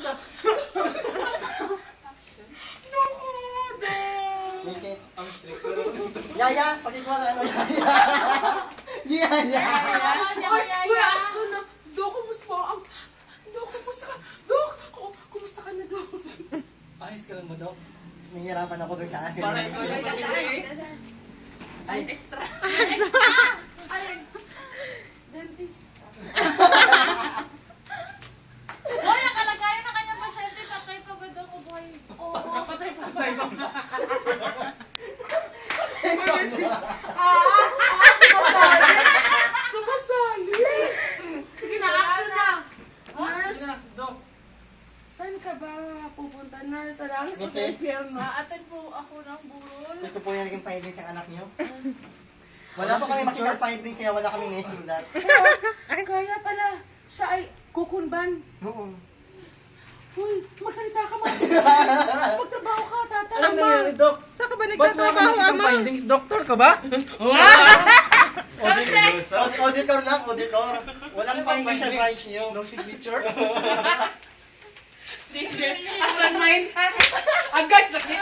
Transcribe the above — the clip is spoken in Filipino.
Kamusta? Miki. Ang strict. Yaya, pakikuha na ano, Yaya. Yaya. Uy, action na. Dok, kumusta po? Dok, kumusta ka? Dok, kumusta ka na, Dok? Ayos ka lang ba, Dok? Nahihirapan ako doon sa akin. Para ikaw yung pasyente. Ay, Extra. Ay, dentist. Hoy, ang kalagayan ng kanyang pasyente, patay pa ba daw o buhay? Oo, patay. Sumasali. Sige na, action na. Nurse, Sige na, Dok. Saan ka ba pupunta, nurse? Alangin ko sa Miki. impyerno. Maaten po ako ng burol. ito po yung naging findings ng anak niyo. Wala po kami makita findings kaya wala kami naisulat. Kaya pala, siya ay kukunban. Oo. Uy, magsalita ka mo. Magtrabaho ka, tata. Anong nangyari, Dok? Saan ka ba Ba't wala nagtatrabaho, ka nakikita ama? findings? Doktor ka ba? Auditor lang, auditor. Walang findings sa branch niyo. No signature? Asan mine? Agad sakit.